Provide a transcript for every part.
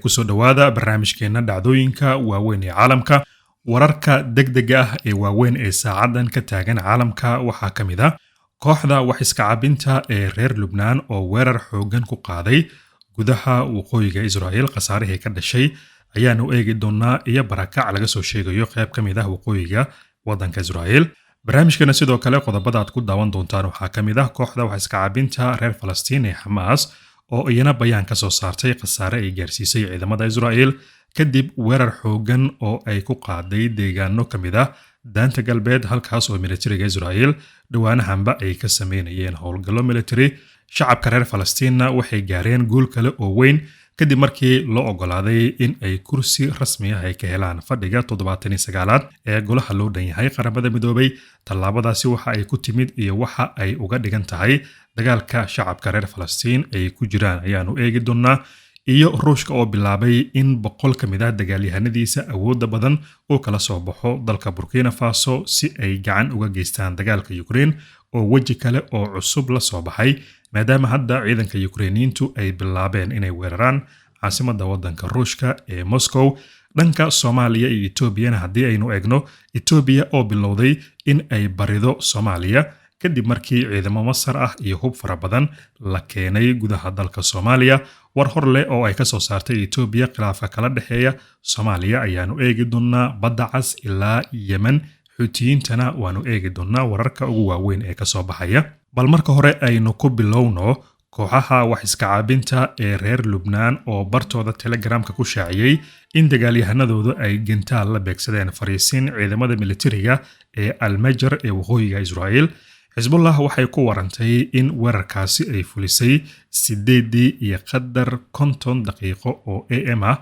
kusoo dhawaada barnaamijkeena dhacdooyinka waaweyn ee caalamka. Wararka degdega ah ee waaweyn ee saacadan ka taagan caalamka waxaa ka mid ah kooxda wax iska cabinta ee reer Lubnaan oo weerar xoogan ku qaaday gudaha waqooyiga Israa'iil. Khasaarihii ka dhashay ayaanu eegi doonaa iyo barakac laga soo sheegayo qayb ka mid ah waqooyiga waddanka Israa'iil. barnaamijkeena sidoo kale qodobada aad ku daawan doontaan waxaa ka mid ah kooxda wax iska cabinta reer Falastiin ee Hamas oo iyana bayaan ka soo saartay khasaare ay gaarsiisay ciidamada Israa'iil kadib weerar xoogan oo ay ku qaaday deegaano ka mid ah daanta galbeed, halkaas oo militariga Israa'iil dhawaanahanba ay ka sameynayeen howlgallo military. shacabka reer Falastiinna waxay gaareen guul kale oo weyn kadib markii loo ogolaaday in ay kursi rasmi ah ay ka helaan fadhiga 79aad ee golaha loo dhan yahay qaramada midoobay. tallaabadaasi waxa ay ku timid iyo waxa ay uga dhigan tahay dagaalka shacabka reer Falastiin ay ku jiraan ayaanu eegi doonaa, iyo Ruushka oo bilaabay in 100 ka mid ah dagaalyahanadiisa awoodda badan uu kala soo baxo dalka Burkina Faso si ay gacan uga geystaan dagaalka Ukraine oo weji kale oo cusub la soo baxay maadaama hadda ciidanka Ukrainiyiintu ay bilaabeen inay weeraraan caasimadda waddanka Ruushka ee Moscow. dhanka Soomaaliya iyo Ethiopia haddii aynu eegno, Ethiopia oo bilowday in ay barido Soomaaliya kadib markii ciidamo Masar ah iyo hub fara badan la keenay gudaha dalka Soomaaliya. war hor leh oo ay ka soo saartay Ethiopia khilaafka kala dhexeeya Soomaaliya ayaanu eegi doonaa. badda cas ilaa Yemen, Xuutiyiintana waanu eegi doonaa wararka ugu waaweyn ee ka soo baxaya. bal marka hore aynu ku bilowno kooxaha wax iska caabinta ee reer Lubnaan oo bartooda Telegramka ku shaaciyay in dagaalyahanadoodu ay gantaal la beegsadeen fariisiin ciidamada militariga ee Al-Majr ee waqooyiga Israa'iil. Xisbullah waxay ku warantay in weerarkaasi ay fulisay 8:50 daqiiqo oo AM ah,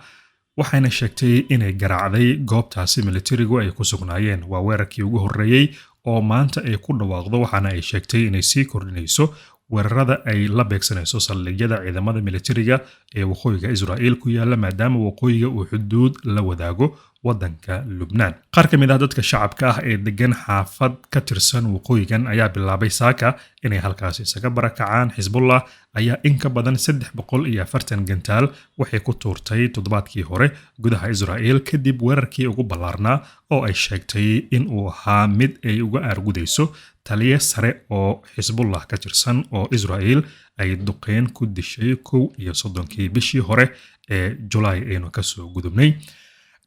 waxayna sheegtay inay garaacday goobtaasi militarigu ay ku sugnaayeen. waa weerarkii ugu horreeyay oo maanta ay ku dhawaaqdo, waxaana ay sheegtay inay sii kordhinayso weerarada ay la beegsanayso saldhigyada ciidamada militariga ee waqooyiga Israa'iil ku yaala maadaama waqooyiga uu xuduud la wadaago waddanka Lubnaan. qaar ka mid ah dadka shacabka ah ee degan xaafad ka tirsan waqooyigan ayaa bilaabay saaka inay halkaasi isaga barakacaan. Xisbullah ayaa in ka badan 340 gantaal waxay ku tuurtay toddobaadkii hore gudaha Israa'iil kadib weerarkii ugu ballaarnaa oo ay sheegtay in uu ahaa mid ay uga aargudayso taliye sare oo Xisbullah ka tirsan oo Israa'iil ay duqeyn ku dishay 31 bishii hore ee July aynu ka soo gudubnay.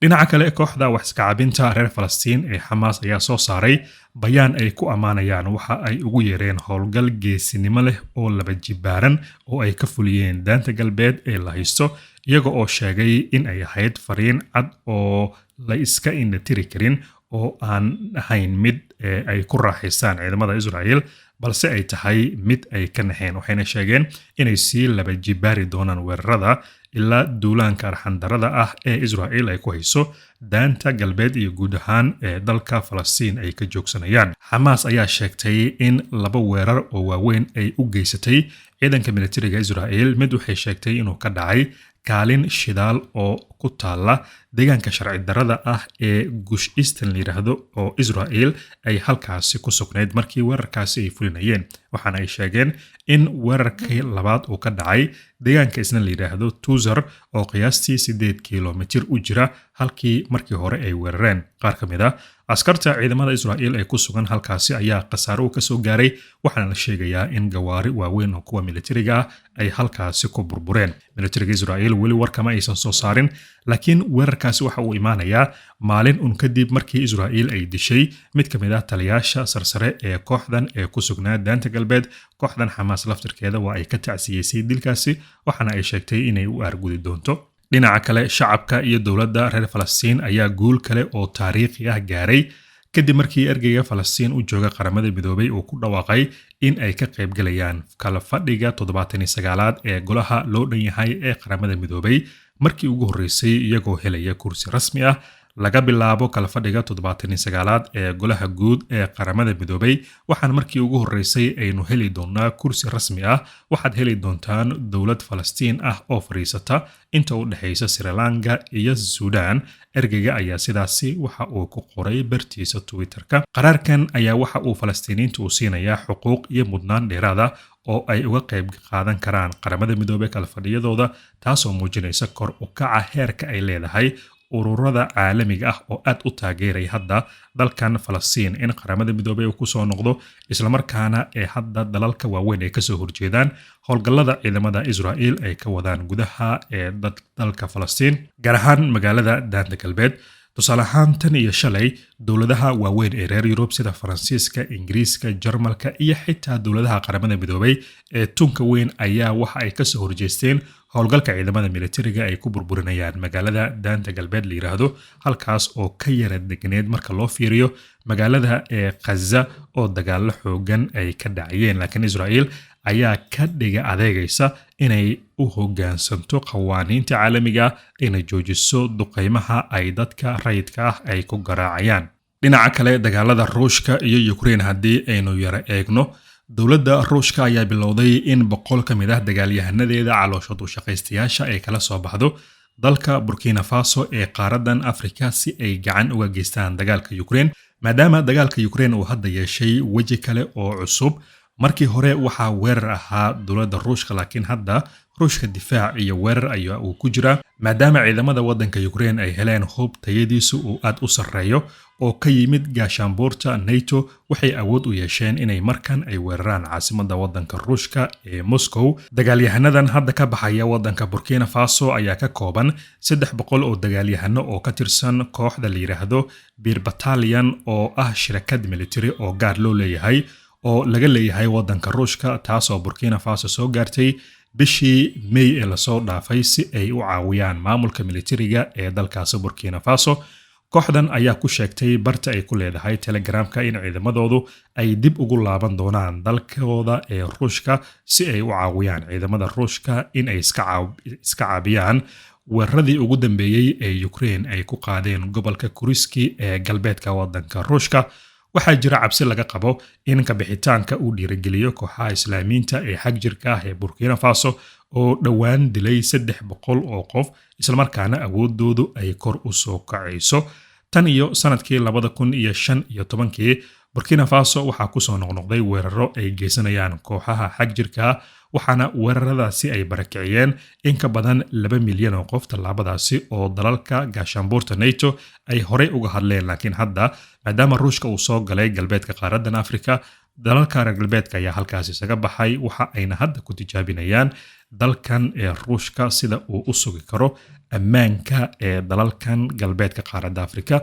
dhinaca kale, kooxda wax iska cabinta reer Falastiin ee Hamas ayaa soo saaray bayaan ay ku ammaanayaan waxa ay ugu yeereen howlgal geesinimo leh oo laba jibaaran oo ay ka fuliyeen daanta galbeed ee la haysto, iyaga oo sheegay in ay ahayd fariin cad oo la iska indhatiri karin oo aan ahayn mid ay ku raaxaystaan ciidamada Israa'iil balse ay tahay mid ay ka naxeen. waxayna sheegeen inay sii laba jibaari doonaan weerarada ilaa duulaanka arxandarada ah ee Israa'iil ay ku hayso daanta galbeed iyo guud ahaan ee dalka Falastiin ay ka joogsanayaan. Hamas ayaa sheegtay in 2 weerar oo waaweyn ay u geysatay ciidanka militariga Israa'iil. mid waxay sheegtay inuu ka dhacay kaalin shidaal oo ku taala deegaanka sharci darrada ah ee Gush Eastern la yiraahdo oo Israa'iil ay halkaasi ku sugnayd markii weerarkaasi ay fulinayeen. waxaana ay sheegeen in weerarkii labaad uu ka dhacay deegaanka isna la yiraahdo Tuzar oo qiyaastii 8 kiiloomitir u jira halkii markii hore ay weerareen. qaar ka mid ah askarta ciidamada Israa'iil ee ku sugan halkaasi ayaa khasaaro ka soo gaaray, waxaana la sheegayaa in gawaari waaweyn oo kuwa militariga ah ay halkaasi ku burbureen. militariga Israa'iil weli warkama aysan soo saarin, laakiin weerarkaasi waxa uu imaanayaa maalin kadib markii Israa'iil ay dishay mid ka mid ah taliyaasha sarsare ee kooxdan ee ku sugnaa daanta galbeed. kooxdan Hamas laftirkeeda waa ay ka tacsiyeysay dilkaasi, waxaana ay sheegtay inay u aargudi doonto. dhinaca kale, shacabka iyo dowladda reer Falastiin ayaa guul kale oo taariikhi ah gaaray kadib markii ergeyga Falastiin u jooga qaramada midoobay uu ku dhawaaqay in ay ka qaybgalayaan kala fadhiga 79aad ee golaha loo dhan yahay ee qaramada midoobay markii ugu horreysay iyagoo helaya kursi rasmi ah. laga bilaabo kala fadhiga 79aad ee golaha guud ee qaramada midoobay, waxaan markii ugu horreysay aynu heli doonaa kursi rasmi ah. waxaad heli doontaan dowlad Falastiin ah oo fariisata inta u dhaxaysa Sri Lanka iyo Suudaan. ergeyga ayaa sidaasi waxa uu ku qoray bartiisa Twitterka. qaraarkan ayaa waxa uu Falastiiniinta u siinayaa xuquuq iyo mudnaan dheeraad ah oo ay uga qayb qaadan karaan qaramada midoobay kala fadhiyadooda taasoo muujinaysa kor u kaca heerka ay leedahay ururada caalamiga ah oo aad u taageeray hadda dalkan Falastiin in qaramada midoobay uu ku soo noqdo isla markaana ee hadda dalalka waaweyn ay ka soo horjeedaan howlgallada ciidamada Israa'iil ay ka wadaan gudaha ee dalka Falastiin gaar ahaan magaalada Daanta Galbeed. tusaale ahaan tan iyo shalay dowladaha waaweyn ee reer Yurub sida Faransiiska, Ingiriiska, Jarmalka iyo xitaa dowladaha qaramada midoobay ee tunka weyn ayaa waxa ay ka soo horjeesteen howlgalka ciidamada militariga ay ku burburinayaan magaalada Daanta Galbeed la yiraahdo halkaas oo ka yara degneed marka loo fiiriyo magaalada ee Gaza oo dagaalo xoogan ay ka dhacayeen laakiin Israa'iil ayaa ka dhiga adeegaysa inay u hoggaansanto qawaaniinta caalamiga inay joojiso duqeymaha ay dadka rayidka ah ay ku garaacayaan. dhinaca kale dagaalada Ruushka iyo Ukraine haddii aynu yara eegno dowladda Ruushka ayaa bilowday in 100 ka mid ah dagaalyahanadeeda calooshood u shaqaystayaasha ay kala soo baxdo dalka Burkina Faso ee qaaradan Afrika si ay gacan uga geystaan dagaalka Ukraine maadaama dagaalka Ukraine uu hadda yeeshay waji kale oo cusub. markii hore waxaa weerar ahaa dowladda Ruushka laakiin hadda Ruushka difaac iyo weerar ayaa uu ku jira maadaama ciidamada wadanka Ukraine ay heleen hub tayadiisu uu aad u sarreeyo oo ka yimid gaashaanbuurta NATO waxay awood u yeesheen inay markan ay weeraraan caasimadda wadanka Ruushka ee Moscow. dagaalyahanadan hadda ka baxaya wadanka Burkina Faso ayaa ka kooban 300 oo dagaalyahano oo ka tirsan kooxda la yiraahdo Bir Battalion oo ah shirkad military oo gaar loo leeyahay oo laga leeyahay wadanka Ruushka taasoo Burkina Faso soo gaartay bishii May ee la soo dhaafay si ay u caawiyaan maamulka militariga ee dalkaas Burkina Faso. kooxdan ayaa ku sheegtay barta ay ku leedahay Telegramka in ciidamadoodu ay dib ugu laaban doonaan dalkooda ee Ruushka si ay u caawiyaan ciidamada Ruushka in ay iska caabiyaan weeraradii ugu dambeeyay ee Ukraine ay ku qaadeen gobolka Kurski ee galbeedka wadanka Ruushka. waxaa jira cabsi laga qabo in ka bixitaanka uu dhiirigeliyo kooxaha islaamiinta ee xagjirka ah ee Burkina Faso oo dhawaan dilay 300 oo qof isla markaana awoodoodu ay kor u soo kacayso. tan iyo sanadkii 2015 Burkina Faso waxaa ku soo noqnoqday weeraro ay geysanayaan kooxaha xagjirka waxaana weeraradaasi ay barakiciyeen in ka badan 2 milyan oo qof. tallaabadaasi oo dalalka gaashaanbuurta NATO ay horey uga hadleen laakiin hadda maadaama Ruushka uu soo galay galbeedka qaaradan Afrika dalalka reer galbeedka ayaa halkaas isaga baxay waxa ayna hadda ku tijaabinayaan dalkan ee Ruushka sida uu u sugi karo ammaanka ee dalalkan galbeedka qaaradda Afrika.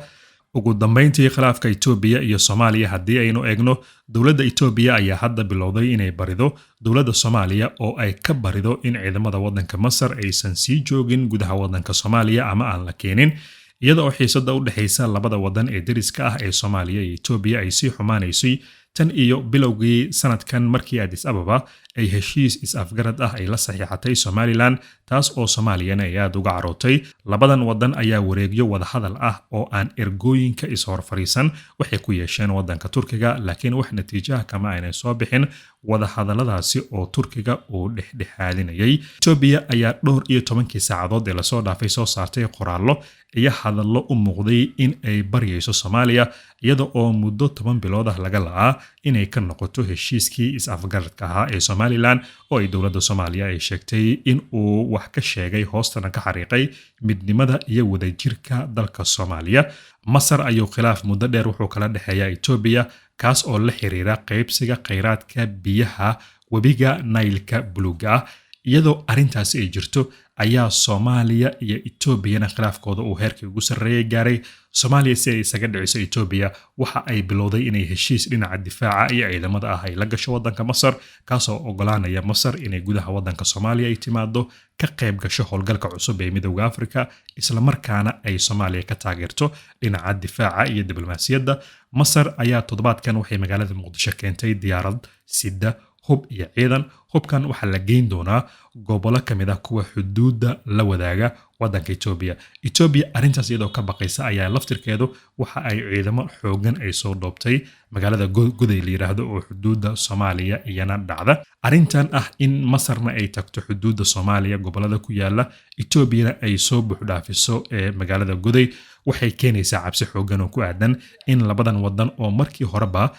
ugu dambeyntii khilaafka Itoobiya iyo Soomaaliya haddii aynu eegno dowladda Itoobiya ayaa hadda bilowday inay barido dowladda Soomaaliya oo ay ka barido in ciidamada wadanka Masar aysan sii joogin gudaha wadanka Soomaaliya ama aan la keenin iyada oo xiisada u dhaxaysa labada wadan ee dariska ah ee Soomaaliya iyo Itoobiya ay sii xumaanaysay tan iyo bilowgii sanadkan markii Addis Ababa ay heshiis is-afgarad ah ay la saxiixatay Somaliland taas oo Soomaaliyana ay aad uga carootay. labadan wadan ayaa wareegyo wada hadal ah oo aan ergooyinka ishor fariisan waxay ku yeesheen wadanka Turkiga laakiin wax natiijo ah kama aanay soo bixin wada hadaladaasi oo Turkiga uu dhexdhexaadinayay. Itoobiya ayaa 12 saacadood ee la soo dhaafay soo saartay qoraallo iyo hadallo u muuqday in ay baryayso Soomaaliya iyada oo muddo 10 bilood ah laga la'aa inay ka noqoto heshiiskii is-afgaradka ahaa ee Somaliland oo ay dowladda Soomaaliya ay sheegtay in uu wax ka sheegay hoostana ka xariiqay midnimada iyo wadajirka dalka Soomaaliya. Masar ayuu khilaaf muddo dheer wuxuu kala dhaxeeyaa Itoobiya kaas oo la xiriira qaybsiga kheyraadka biyaha webiga Nile-ka buluuga ah iyadoo arintaasi ay jirto ayaa Soomaaliya iyo Itoobiya khilaafkooda uu heerkii ugu sarreeyay gaaray. Soomaaliya si ay isaga dhiciso Itoobiya waxa ay bilowday inay heshiis dhinaca difaaca iyo ciidamada ah ay la gasho wadanka Masar kaasoo ogolaanaya Masar inay gudaha wadanka Soomaaliya ay timaado ka qayb gasho howlgalka cusub ee Midowga Afrika isla markaana ay Soomaaliya ka taageerto dhinaca difaaca iyo diblomaasiyadda. Masar ayaa toddobaadkan waxay magaalada Muqdisho keentay diyaarad sida hub iyo ciidan. hubkan waxaa la geyn doonaa gobolo kamid ah kuwa xuduuda la wadaaga wadanka Itoobiya. Itoobiya arintaas iyadoo ka baqaysa ayaa laftirkeedu waxa ay ciidamo xoogan ay soo dhoobtay magaalada Goday la yiraahdo oo xuduuda Soomaaliya iyana dhacda. arintan ah in Masarna ay tagto xuduuda Soomaaliya gobolada ku yaala Itoobiyana ay soo buuxdhaafiso ee magaalada Goday waxay keenaysaa cabsi xoogan oo ku aadan in labadan wadan oo markii horeba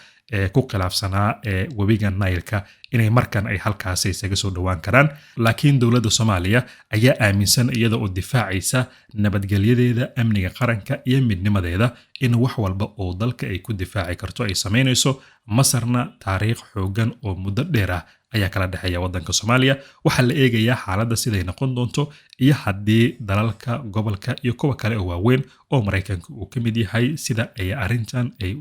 ku khilaafsanaa webiga Nile-ka inay markan ay halkaas isaga soo dhawaan karaan. Laakiin dowladda Soomaaliya ayaa aaminsan iyada oo difaacaysa nabadgelyadeeda, amniga qaranka iyo midnimadeeda in wax walba oo dalka ay ku difaaci karto ay sameynayso. Masarna taariikh xoogan oo muddo dheer ah ayaa kala dhexeeya waddanka Soomaaliya. Waxaa la eegayaa xaaladda siday noqon doonto iyo haddii dalalka gobolka iyo kuwa kale oo waaweyn oo Mareykanka uu ka mid yahay sida ay arrintan ay